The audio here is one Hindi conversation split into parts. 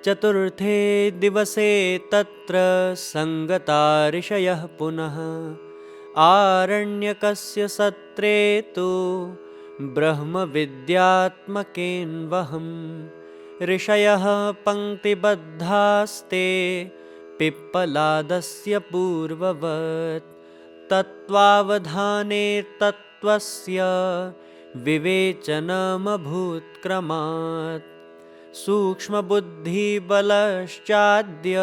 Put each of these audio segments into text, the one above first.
चतुर्थे दिवसे तत्र संगता ऋषयः पुनः आरण्यकस्य सत्रे तु ब्रह्मविद्यात्मकेन्वहम् ऋषयः पंक्तिबद्धास्ते पिप्पलादस्य पूर्ववत् तत्त्वावधाने तत्त्वस्य विवेचनमभूत्क्रमात् सूक्ष्मबुद्धिबलश्चाद्य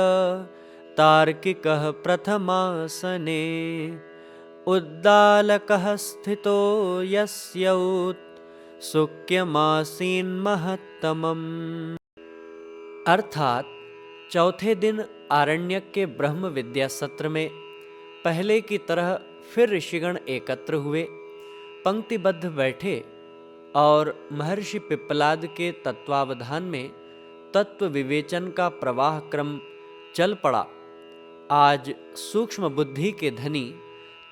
तार्किकः प्रथमासने उद्दालकः स्थितो यस्यौत् सुक्यमासीन्महत्तमम्। अर्थात चौथे दिन आरण्यक के ब्रह्म विद्या सत्र में पहले की तरह फिर ऋषिगण एकत्र हुए, पंक्तिबद्ध बैठे और महर्षि पिप्पलाद के तत्वावधान में तत्व विवेचन का प्रवाह क्रम चल पड़ा। आज सूक्ष्म बुद्धि के धनी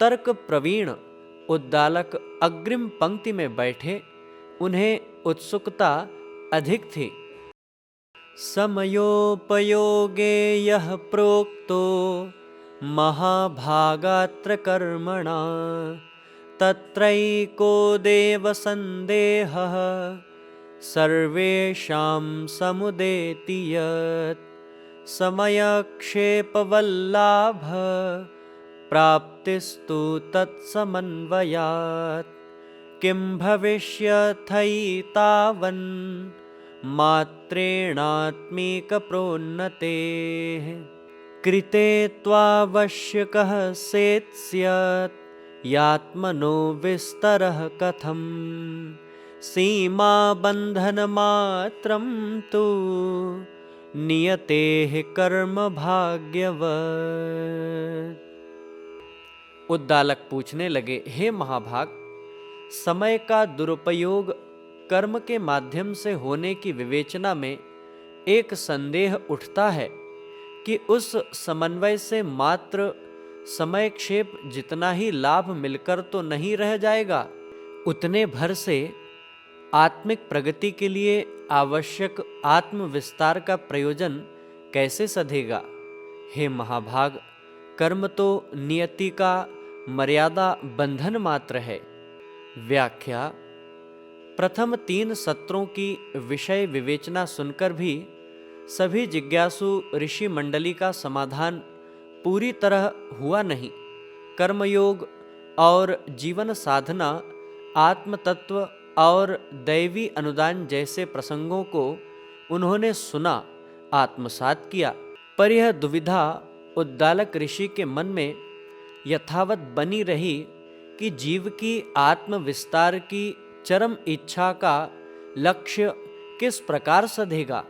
तर्क प्रवीण उद्दालक अग्रिम पंक्ति में बैठे, उन्हें उत्सुकता अधिक थी। समयोपयोगे यः प्रोक्तो महाभागात्र कर्मणा तत्रैको देव संदेहः सर्वेषां समुदेति यत् समयक्षेपवल्लाभ प्राप्तिस्तु तत्समन्वयात् किं भविष्यथैतावन् मात्रेणात्मिकप्रोन्नतेः कृते त्वावश्यकः सेत्स्यत् यात्मनो विस्तरः कथम् सीमा बन्धनमात्रं तु नियतेः कर्म भाग्यवत्। उद्दालक पूछने लगे, हे महाभाग, समय का दुरुपयोग कर्म के माध्यम से होने की विवेचना में एक संदेह उठता है कि उस समन्वय से मात्र समयक्षेप जितना ही लाभ मिलकर तो नहीं रह जाएगा, उतने भर से आत्मिक प्रगति के लिए आवश्यक आत्म विस्तार का प्रयोजन कैसे सधेगा। हे महाभाग, कर्म तो नियति का मर्यादा बंधन मात्र है। व्याख्या। प्रथम 3 सत्रों की विषय विवेचना सुनकर भी सभी जिज्ञासु ऋषि मंडली का समाधान पूरी तरह हुआ नहीं। कर्मयोग और जीवन साधना, आत्म तत्व और दैवी अनुदान जैसे प्रसंगों को उन्होंने सुना, आत्मसात किया, पर यह दुविधा उद्दालक ऋषि के मन में यथावत बनी रही कि जीव की आत्म विस्तार की चरम इच्छा का लक्ष्य किस प्रकार सधेगा।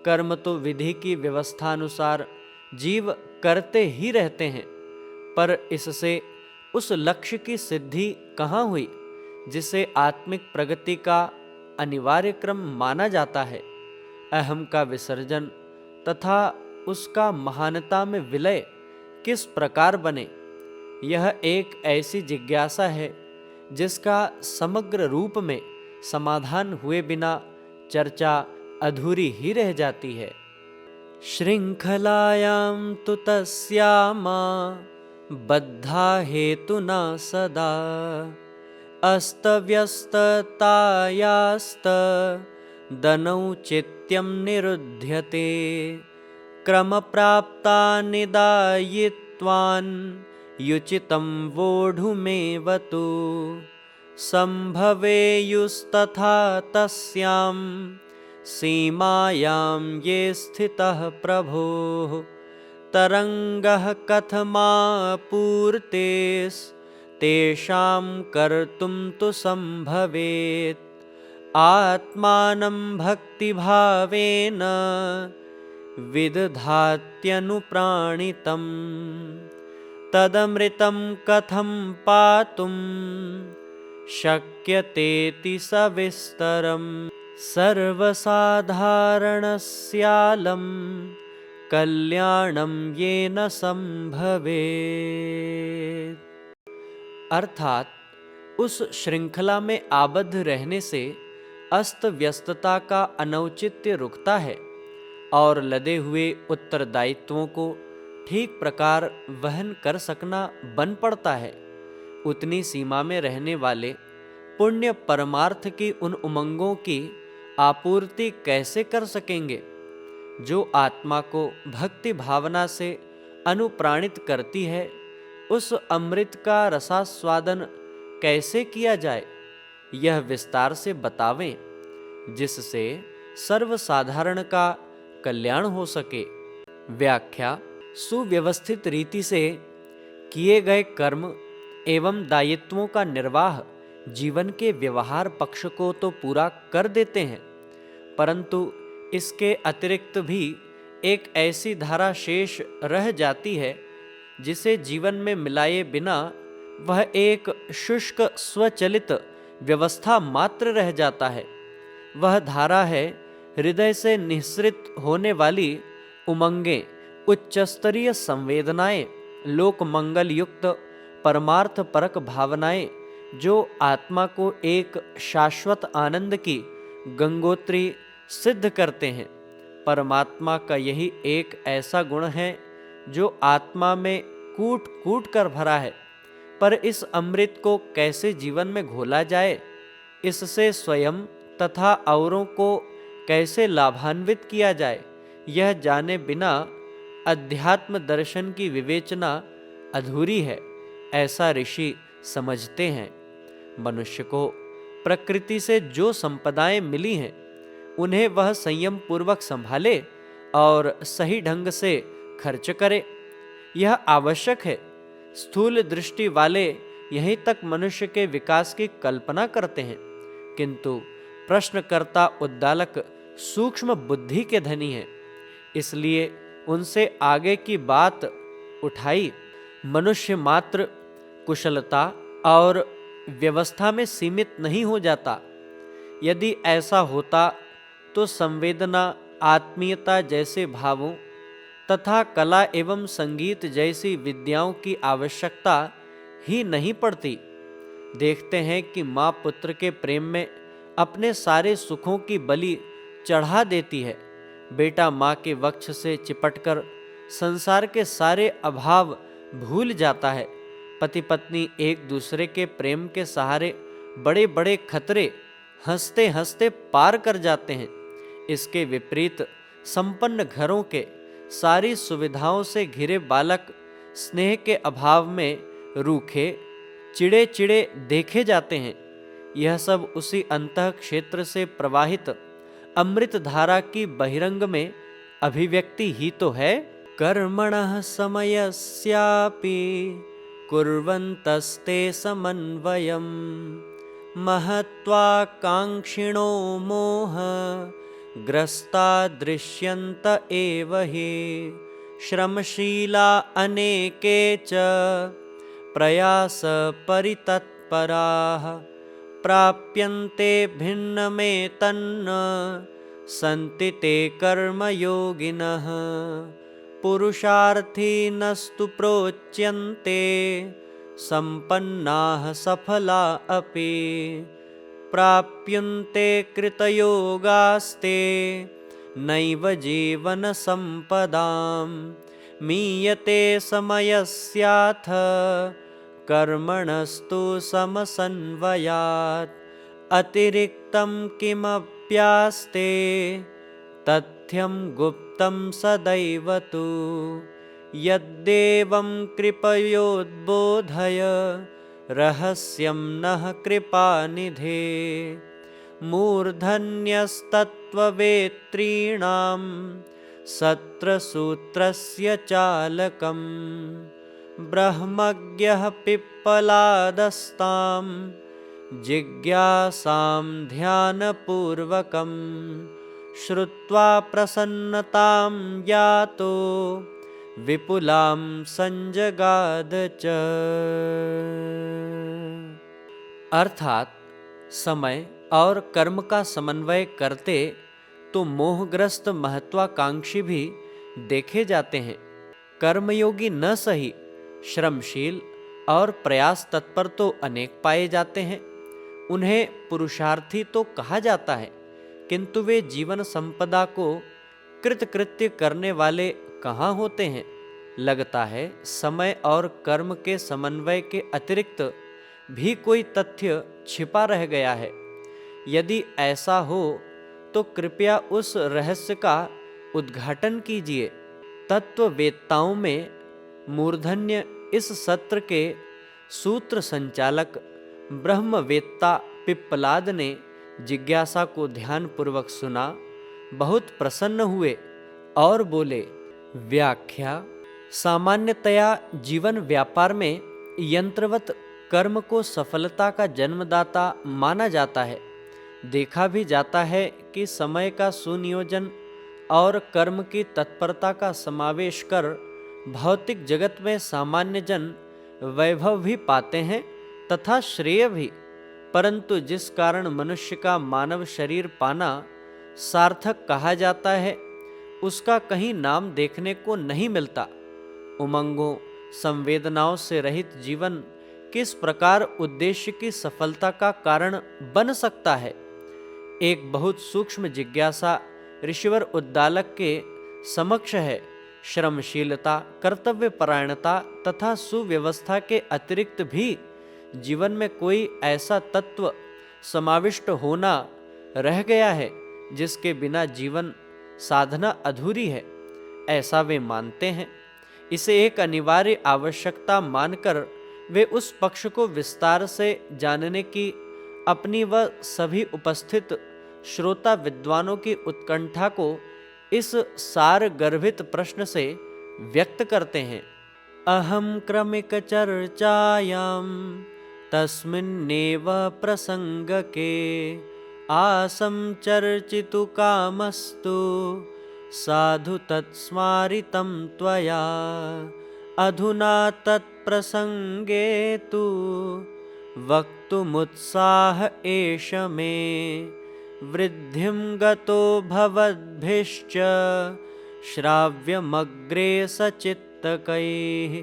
कर्म तो विधि की व्यवस्थानुसार जीव करते ही रहते हैं, पर इससे उस लक्ष्य की सिद्धि कहाँ हुई जिसे आत्मिक प्रगति का अनिवार्य क्रम माना जाता है। अहम का विसर्जन तथा उसका महानता में विलय किस प्रकार बने, यह एक ऐसी जिज्ञासा है जिसका समग्र रूप में समाधान हुए बिना चर्चा अधूरी ही रह जाती है। श्रृंखलायां तु तस्यामा बद्धा हेतुना सदा अस्तव्यस्ततायास्तदनौचित्यं निरुध्यते क्रमप्राप्ता निदायित्वान् युचितं वोढुमेव तु सम्भवेयुस्तथा तस्यां सीमायां ये स्थितः प्रभोः तरङ्गः कथमापूर्तेस्तेषां कर्तुं तु सम्भवेत् आत्मानं भक्तिभावेन विदधात्यनुप्राणितं तदमृतं कथं पातुं शक्यतेति सविस्तरम् सर्वसाधारणस्यालं कल्याणं येन संभवेत्। अर्थात उस श्रृंखला में आबद्ध रहने से अस्त व्यस्तता का अनौचित्य रुकता है और लदे हुए उत्तरदायित्वों को ठीक प्रकार वहन कर सकना बन पड़ता है, उतनी सीमा में रहने वाले पुण्य परमार्थ की उन उमंगों की आपूर्ति कैसे कर सकेंगे जो आत्मा को भक्ति भावना से अनुप्राणित करती है। उस अमृत का रसास्वादन कैसे किया जाए, यह विस्तार से बतावें, जिससे सर्वसाधारण का कल्याण हो सके। व्याख्या। सुव्यवस्थित रीति से किए गए कर्म एवं दायित्वों का निर्वाह जीवन के व्यवहार पक्ष को तो पूरा कर देते हैं, परंतु इसके अतिरिक्त भी एक ऐसी धारा शेष रह जाती है जिसे जीवन में मिलाए बिना वह एक शुष्क स्वचलित व्यवस्था मात्र रह जाता है। वह धारा है हृदय से निःसृत होने वाली उमंगें, उच्चस्तरीय संवेदनाएं, लोक मंगल युक्त परमार्थ परक भावनाएं, जो आत्मा को एक शाश्वत आनंद की गंगोत्री सिद्ध करते हैं। परमात्मा का यही एक ऐसा गुण है जो आत्मा में कूट कूट कर भरा है, पर इस अमृत को कैसे जीवन में घोला जाए, इससे स्वयं तथा औरों को कैसे लाभान्वित किया जाए, यह जाने बिना अध्यात्म दर्शन की विवेचना अधूरी है, ऐसा ऋषि समझते हैं। मनुष्य को प्रकृति से जो संपदाएं मिली हैं उन्हें वह संयम पूर्वक संभाले और सही ढंग से खर्च करे, यह आवश्यक है। स्थूल दृष्टि वाले यहीं तक मनुष्य के विकास की कल्पना करते हैं, किंतु प्रश्नकर्ता उद्दालक सूक्ष्म बुद्धि के धनी हैं, इसलिए उनसे आगे की बात उठाई। मनुष्य मात्र कुशलता और व्यवस्था में सीमित नहीं हो जाता। यदि ऐसा होता तो संवेदना, आत्मीयता जैसे भावों तथा कला एवं संगीत जैसी विद्याओं की आवश्यकता ही नहीं पड़ती। देखते हैं कि माँ पुत्र के प्रेम में अपने सारे सुखों की बलि चढ़ा देती है। बेटा माँ के वक्ष से चिपटकर संसार के सारे अभाव भूल जाता है। पति पत्नी एक दूसरे के प्रेम के सहारे बड़े बड़े खतरे हंसते हंसते पार कर जाते हैं। इसके विपरीत संपन्न घरों के सारी सुविधाओं से घिरे बालक स्नेह के अभाव में रूखे चिड़े चिड़े देखे जाते हैं। यह सब उसी अंतः क्षेत्र से प्रवाहित अमृत धारा की बहिरंग में अभिव्यक्ति ही तो है। कर्मणः समयस्यापि कुर्वन्तस्ते समन्वयम् महत्वाकांक्षिणो मोह ग्रस्ता दृश्यन्त एव हि श्रमशीला अनेके च प्रयास परितत्पराः प्राप्यन्ते भिन्नमेतन्न सन्ति ते कर्मयोगिनः पुरुषार्थीनस्तु प्रोच्यन्ते संपन्नाः सफला अपि प्राप्यन्ते कृतयोगास्ते नैव जीवन संपदां मीयते समयस्याथ कर्मणस्तु समसन्वयात् अतिरिक्तं किमप्यास्ते तथ्यं गुप्तं सदैव तु यद्देवं कृपयोद्बोधय रहस्यं नः कृपानिधे मूर्धन्यस्तत्त्ववेत्रीणां सत्रसूत्रस्य चालकं ब्रह्मज्ञः पिप्पलादस्तां जिज्ञासां ध्यानपूर्वकं श्रुत्वा प्रसन्नतां यातो विपुलां संजगाद च। अर्थात समय और कर्म का समन्वय करते तो मोहग्रस्त महत्वाकांक्षी भी देखे जाते हैं। कर्मयोगी न सही श्रमशील और प्रयास तत्पर तो अनेक पाए जाते हैं। उन्हें पुरुषार्थी तो कहा जाता है, किंतु वे जीवन संपदा को कृतकृत्य करने वाले कहाँ होते हैं? लगता है समय और कर्म के समन्वय के अतिरिक्त भी कोई तथ्य छिपा रह गया है। यदि ऐसा हो तो कृपया उस रहस्य का उद्घाटन कीजिए। तत्ववेत्ताओं में मूर्धन्य इस सत्र के सूत्र संचालक ब्रह्मवेत्ता पिप्पलाद ने जिज्ञासा को ध्यानपूर्वक सुना, बहुत प्रसन्न हुए और बोले, व्याख्या। सामान्यतया जीवन व्यापार में यंत्रवत कर्म को सफलता का जन्मदाता माना जाता है। देखा भी जाता है कि समय का सुनियोजन और कर्म की तत्परता का समावेश कर भौतिक जगत में सामान्य जन वैभव भी पाते हैं तथा श्रेय भी। परंतु जिस कारण मनुष्य का मानव शरीर पाना सार्थक कहा जाता है, उसका कहीं नाम देखने को नहीं मिलता। उमंगों संवेदनाओं से रहित जीवन किस प्रकार उद्देश्य की सफलता का कारण बन सकता है? एक बहुत सूक्ष्म जिज्ञासा ऋषिवर उद्दालक के समक्ष है। श्रमशीलता, कर्तव्यपरायणता तथा सुव्यवस्था के अतिरिक्त भी जीवन में कोई ऐसा तत्व समाविष्ट होना रह गया है जिसके बिना जीवन साधना अधूरी है, ऐसा वे मानते हैं। इसे एक अनिवार्य आवश्यकता मानकर वे उस पक्ष को विस्तार से जानने की अपनी व सभी उपस्थित श्रोता विद्वानों की उत्कंठा को इस सार गर्भित प्रश्न से व्यक्त करते हैं। अहम क्रमिक चर्चायां तस्मिन्नेव प्रसंगके आसं चर्चितु कामस्तु साधु तत्स्मारितं त्वया अधुना तत्प्रसंगे तु वक्तुमुत्साह एष मे वृद्धिं गतो भवद्भिश्च श्राव्यमग्रे सचित्तकैः।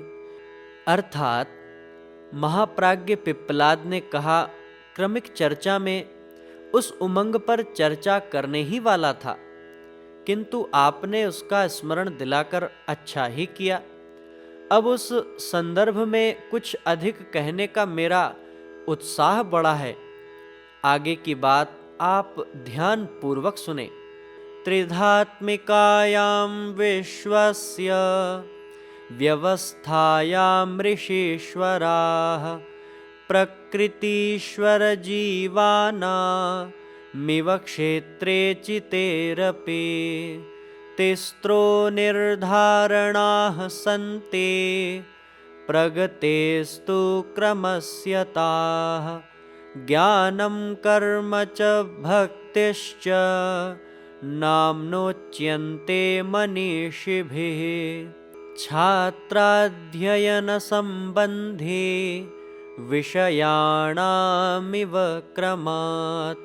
अर्थात महाप्राज्ञ पिप्पलाद ने कहा, क्रमिक चर्चा में उस उमंग पर चर्चा करने ही वाला था, किंतु आपने उसका स्मरण दिलाकर अच्छा ही किया। अब उस संदर्भ में कुछ अधिक कहने का मेरा उत्साह बढ़ा है। आगे की बात आप ध्यान पूर्वक सुने। त्रिधात्मिकायां विश्वस्य व्यवस्थायां ऋषीश्वराः प्रकृतीश्वर जीवानामिव क्षेत्रे चितेरपि तिस्रो निर्धारणाः सन्ति प्रगतेस्तु क्रमस्यताः ज्ञानं कर्म च भक्तिश्च नाम्नोच्यन्ते मनीषिभिः छात्राध्ययन संबंधी विषयाणामिव क्रमात्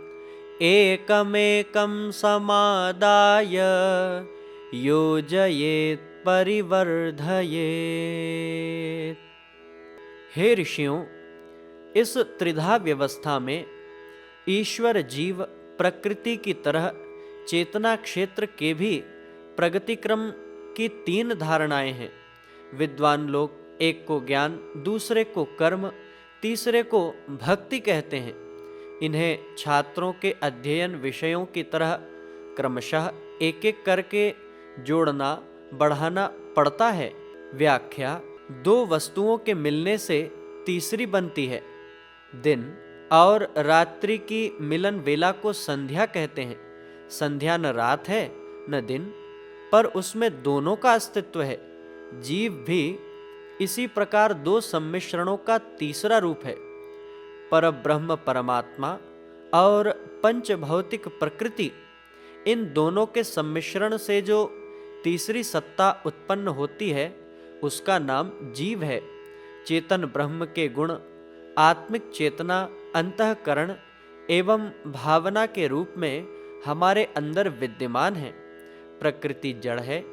एकमेकं समादाय योजयेत् परिवर्धयेत्। हे ऋषियों, इस त्रिधा व्यवस्था में ईश्वर जीव प्रकृति की तरह चेतना क्षेत्र के भी प्रगति क्रम की 3 धारणाएं हैं। विद्वान लोग एक को ज्ञान, दूसरे को कर्म, तीसरे को भक्ति कहते हैं। इन्हें छात्रों के अध्ययन विषयों की तरह क्रमशः एक एक करके जोड़ना बढ़ाना पड़ता है। व्याख्या: 2 वस्तुओं के मिलने से तीसरी बनती है। दिन और रात्रि की मिलन वेला को संध्या कहते हैं। संध्या न रात है न दिन, पर उसमें दोनों का अस्तित्व है। जीव भी इसी प्रकार 2 सम्मिश्रणों का तीसरा रूप है। परब्रह्म परमात्मा और पंच भौतिक प्रकृति, इन दोनों के सम्मिश्रण से जो तीसरी सत्ता उत्पन्न होती है, उसका नाम जीव है। चेतन ब्रह्म के गुण आत्मिक चेतना, अंतःकरण एवं भावना के रूप में हमारे अंदर विद्यमान है। प्रकृति जड़ है,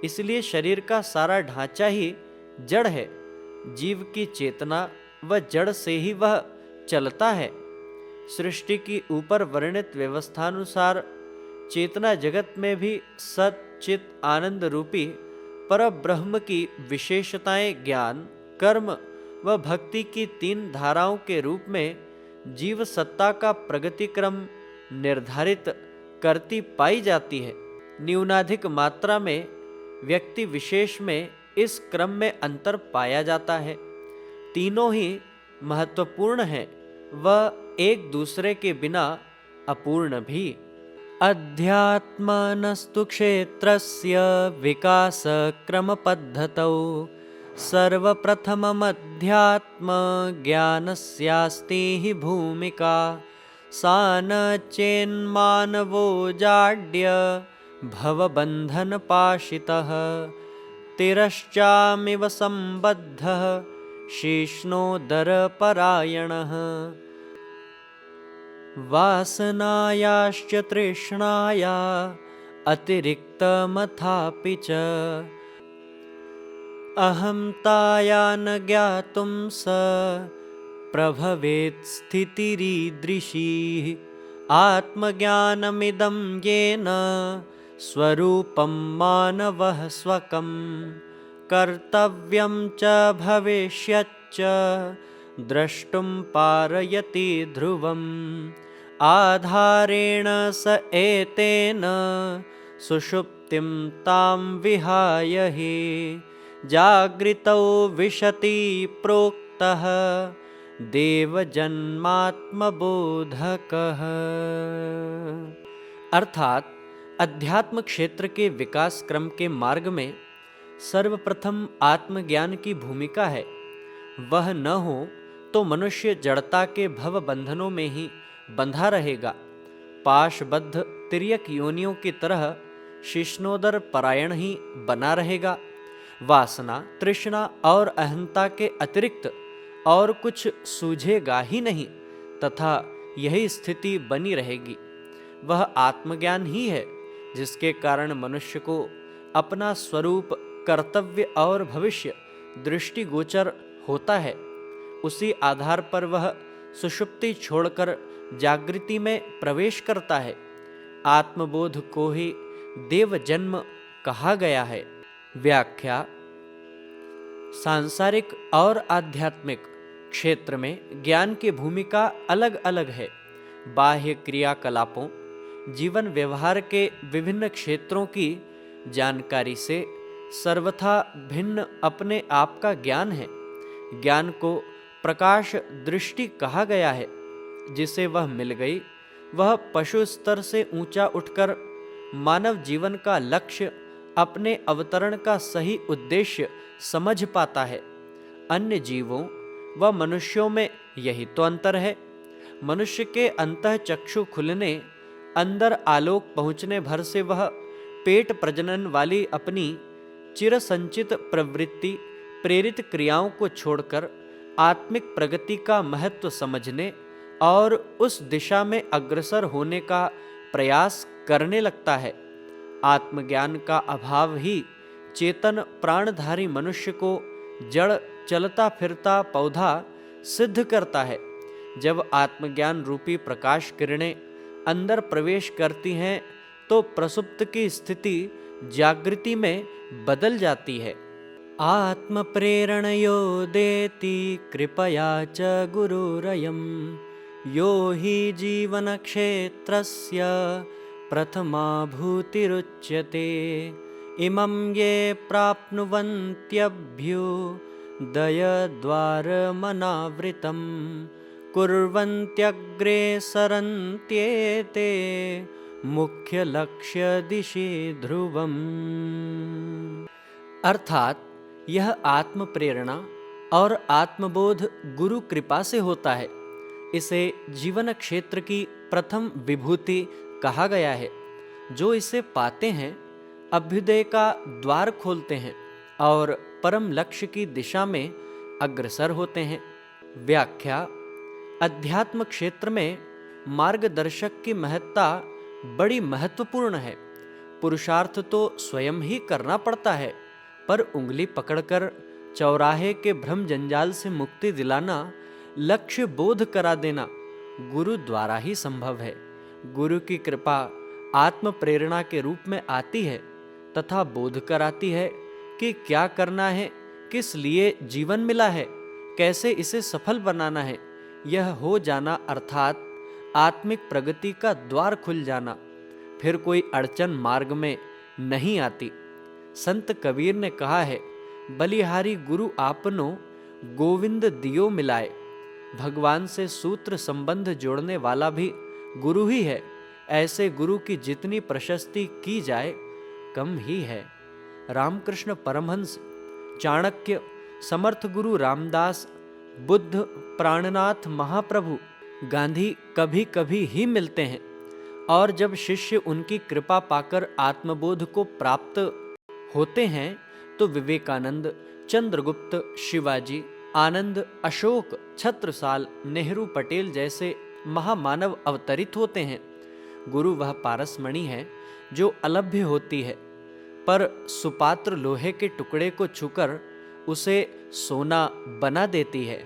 इसलिए शरीर का सारा ढांचा ही जड़ है। जीव की चेतना व जड़ से ही वह चलता है। सृष्टि की ऊपर वर्णित व्यवस्थानुसार चेतना जगत में भी सत चित आनंद रूपी पर ब्रह्म की विशेषताएं ज्ञान, कर्म व भक्ति की तीन धाराओं के रूप में जीव सत्ता का प्रगति क्रम निर्धारित करती पाई जाती है। न्यूनाधिक मात्रा में व्यक्ति विशेष में इस क्रम में अंतर पाया जाता है। तीनों ही महत्वपूर्ण हैं व एक दूसरे के बिना अपूर्ण भी। अध्यात्मनस्तु क्षेत्रस्य विकास क्रम पद्धतौ सर्वप्रथममध्यात्म ज्ञानस्यास्ति हि भूमिका सा न चेन्मानवो जाड्य भवबन्धनपाशितः तिरश्चामिव सम्बद्धः शिष्णोदरपरायणः वासनायाश्च तृष्णाया अतिरिक्तमथापि च अहंताया न ज्ञातुं स प्रभवेत् स्थितिरीदृशी आत्मज्ञानमिदं येन स्वरूपं मानवः स्वकं कर्तव्यं च भविष्यच्च द्रष्टुं पारयति ध्रुवम् आधारेण स एतेन सुषुप्तिं तां विहाय हि जागृतौ विशति प्रोक्तः देवजन्मात्मबोधकः। अर्थात अध्यात्म क्षेत्र के विकास क्रम के मार्ग में सर्वप्रथम आत्मज्ञान की भूमिका है। वह न हो तो मनुष्य जड़ता के भव बंधनों में ही बंधा रहेगा, पाशबद्ध तिर्यक योनियों की तरह शिष्णोदर परायण ही बना रहेगा। वासना, तृष्णा और अहंता के अतिरिक्त और कुछ सूझेगा ही नहीं तथा यही स्थिति बनी रहेगी। वह आत्मज्ञान ही है जिसके कारण मनुष्य को अपना स्वरूप, कर्तव्य और भविष्य दृष्टिगोचर होता है। उसी आधार पर वह सुषुप्ति छोड़कर जागृति में प्रवेश करता है। आत्मबोध को ही देव जन्म कहा गया है। व्याख्या। सांसारिक और आध्यात्मिक क्षेत्र में ज्ञान की भूमिका अलग अलग है। बाह्य क्रियाकलापों, जीवन व्यवहार के विभिन्न क्षेत्रों की जानकारी से सर्वथा भिन्न अपने आप का ज्ञान है। ज्ञान को प्रकाश दृष्टि कहा गया है। जिसे वह मिल गई वह पशु स्तर से ऊंचा उठकर मानव जीवन का लक्ष्य, अपने अवतरण का सही उद्देश्य समझ पाता है। अन्य जीवों व मनुष्यों में यही तो अंतर है। मनुष्य के अंतः चक्षु खुलने, अंदर आलोक पहुँचने भर से वह पेट प्रजनन वाली अपनी चिरसंचित प्रवृत्ति प्रेरित क्रियाओं को छोड़कर आत्मिक प्रगति का महत्व समझने और उस दिशा में अग्रसर होने का प्रयास करने लगता है। आत्मज्ञान का अभाव ही चेतन प्राणधारी मनुष्य को जड़ चलता फिरता पौधा सिद्ध करता है। जब आत्मज्ञान रूपी प्रकाश किरणें अंदर प्रवेश करती हैं तो प्रसुप्त की स्थिति जागृति में बदल जाती है। आत्म प्रेरणयो देति कृपया च गुरुरयम् यो हि जीवन क्षेत्रस्य प्रथमा भूतिरुच्यते इमं ये प्राप्नुवन्त्यभ्युदयद्वारमनावृतं कुर्वन्त्यग्रे सरन्त्येते मुख्य लक्ष्य दिशि ध्रुवम्। अर्थात यह आत्म प्रेरणा और आत्मबोध गुरु कृपा से होता है। इसे जीवन क्षेत्र की प्रथम विभूति कहा गया है। जो इसे पाते हैं अभ्युदय का द्वार खोलते हैं और परम लक्ष्य की दिशा में अग्रसर होते हैं। व्याख्या। अध्यात्म क्षेत्र में मार्गदर्शक की महत्ता बड़ी महत्वपूर्ण है। पुरुषार्थ तो स्वयं ही करना पड़ता है, पर उंगली पकड़कर चौराहे के भ्रम जंजाल से मुक्ति दिलाना, लक्ष्य बोध करा देना गुरु द्वारा ही संभव है। गुरु की कृपा आत्म प्रेरणा के रूप में आती है तथा बोध कराती है कि क्या करना है, किस लिए जीवन मिला है, कैसे इसे सफल बनाना है। यह हो जाना अर्थात आत्मिक प्रगति का द्वार खुल जाना। फिर कोई अड़चन मार्ग में नहीं आती। संत कबीर ने कहा है, बलिहारी गुरु आपनो गोविंद दियो मिलाए। भगवान से सूत्र संबंध जोड़ने वाला भी गुरु ही है। ऐसे गुरु की जितनी प्रशस्ति की जाए कम ही है। रामकृष्ण परमहंस, चाणक्य, समर्थ गुरु रामदास, बुद्ध, प्राणनाथ महाप्रभु, गांधी कभी कभी ही मिलते हैं, और जब शिष्य उनकी कृपा पाकर आत्मबोध को प्राप्त होते हैं तो विवेकानंद, चंद्रगुप्त, शिवाजी, आनंद, अशोक, छत्रसाल, नेहरू, पटेल जैसे महामानव अवतरित होते हैं। गुरु वह पारसमणि है जो अलभ्य होती है, पर सुपात्र लोहे के टुकड़े को छूकर उसे सोना बना देती है।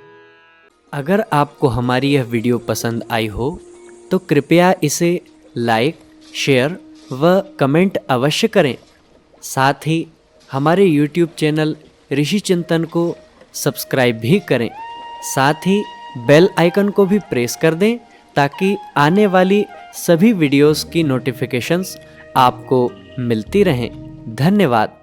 अगर आपको हमारी यह वीडियो पसंद आई हो तो कृपया इसे लाइक, शेयर व कमेंट अवश्य करें। साथ ही हमारे YouTube चैनल ऋषि चिंतन को सब्सक्राइब भी करें। साथ ही बेल आइकन को भी प्रेस कर दें ताकि आने वाली सभी वीडियोस की नोटिफिकेशंस आपको मिलती रहें। धन्यवाद।